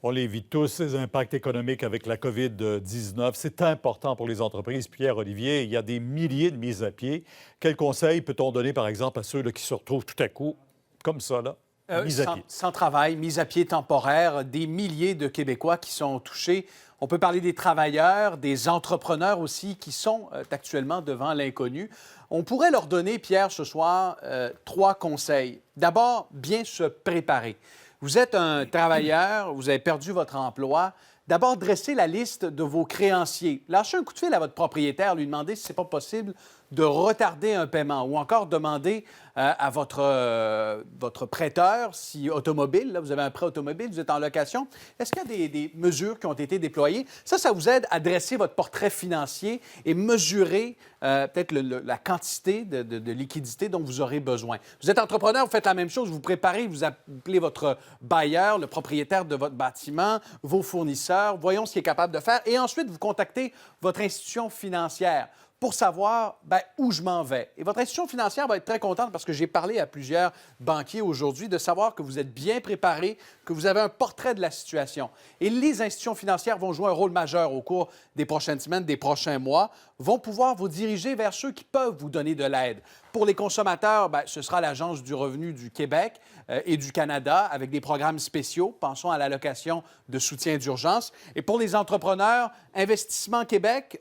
On les vit tous, ces impacts économiques avec la COVID-19. C'est important pour les entreprises. Pierre-Olivier, il y a des milliers de mises à pied. Quels conseils peut-on donner, par exemple, à ceux là, qui se retrouvent tout à coup, comme ça, là, mis à pied? Sans travail, mise à pied temporaire, des milliers de Québécois qui sont touchés. On peut parler des travailleurs, des entrepreneurs aussi qui sont actuellement devant l'inconnu. On pourrait leur donner, Pierre, ce soir, 3 conseils. D'abord, bien se préparer. Vous êtes un travailleur, vous avez perdu votre emploi. D'abord, dressez la liste de vos créanciers. Lâchez un coup de fil à votre propriétaire, lui demander si ce n'est pas possible de retarder un paiement ou encore demander à votre prêteur, si automobile, là, vous avez un prêt automobile, vous êtes en location, est-ce qu'il y a des mesures qui ont été déployées? Ça vous aide à dresser votre portrait financier et mesurer peut-être la quantité de liquidité dont vous aurez besoin. Vous êtes entrepreneur, vous faites la même chose, vous préparez, vous appelez votre bailleur, le propriétaire de votre bâtiment, vos fournisseurs, voyons ce qu'il est capable de faire et ensuite vous contactez votre institution financière pour savoir où je m'en vais. Et votre institution financière va être très contente parce que j'ai parlé à plusieurs banquiers aujourd'hui de savoir que vous êtes bien préparés, que vous avez un portrait de la situation. Et les institutions financières vont jouer un rôle majeur au cours des prochaines semaines, des prochains mois, vont pouvoir vous diriger vers ceux qui peuvent vous donner de l'aide. Pour les consommateurs, ce sera l'Agence du revenu du Québec et du Canada avec des programmes spéciaux. Pensons à l'allocation de soutien d'urgence. Et pour les entrepreneurs, Investissement Québec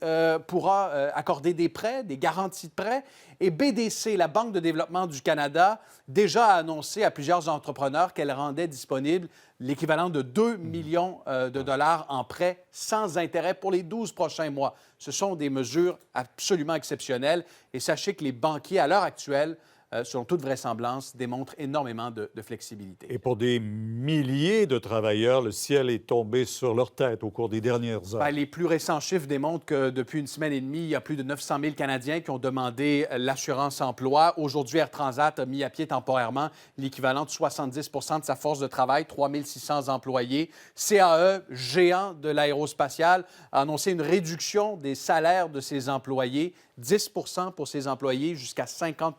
pourra accorder des prêts, des garanties de prêts. Et BDC, la Banque de développement du Canada, déjà a annoncé à plusieurs entrepreneurs qu'elle rendait disponible l'équivalent de 2 millions de dollars en prêts sans intérêt pour les 12 prochains mois. Ce sont des mesures absolument exceptionnelles. Et sachez que les banquiers, à l'heure actuelle, selon toute vraisemblance, démontrent énormément de flexibilité. Et pour des milliers de travailleurs, le ciel est tombé sur leur tête au cours des dernières heures. Les plus récents chiffres démontrent que depuis une semaine et demie, il y a plus de 900 000 Canadiens qui ont demandé l'assurance-emploi. Aujourd'hui, Air Transat a mis à pied temporairement l'équivalent de 70 de sa force de travail, 3 600 employés. CAE, géant de l'aérospatiale, a annoncé une réduction des salaires de ses employés, 10 pour ses employés, jusqu'à 50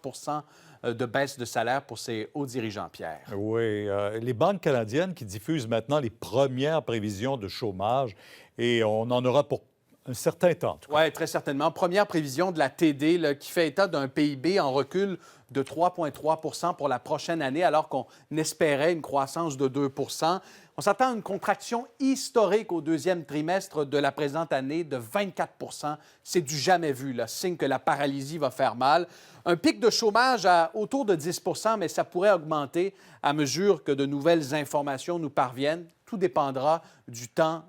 de baisse de salaire pour ses hauts dirigeants, Pierre. Oui, les banques canadiennes qui diffusent maintenant les premières prévisions de chômage et on en aura pour un certain temps. Oui, très certainement. Première prévision de la TD là, qui fait état d'un PIB en recul de 3,3 pour la prochaine année, alors qu'on espérait une croissance de 2 On s'attend à une contraction historique au deuxième trimestre de la présente année de 24 C'est du jamais vu, là, signe que la paralysie va faire mal. Un pic de chômage à autour de 10 mais ça pourrait augmenter à mesure que de nouvelles informations nous parviennent. Tout dépendra du temps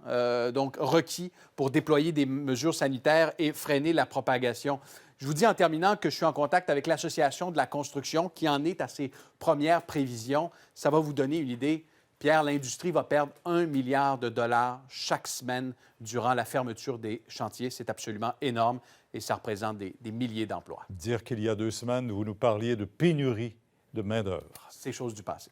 requis pour déployer des mesures sanitaires et freiner la propagation. Je vous dis en terminant que je suis en contact avec l'Association de la construction qui en est à ses premières prévisions. Ça va vous donner une idée. Pierre, l'industrie va perdre 1 milliard de dollars chaque semaine durant la fermeture des chantiers. C'est absolument énorme et ça représente des milliers d'emplois. Dire qu'il y a 2 semaines, vous nous parliez de pénurie de main-d'œuvre. C'est chose du passé.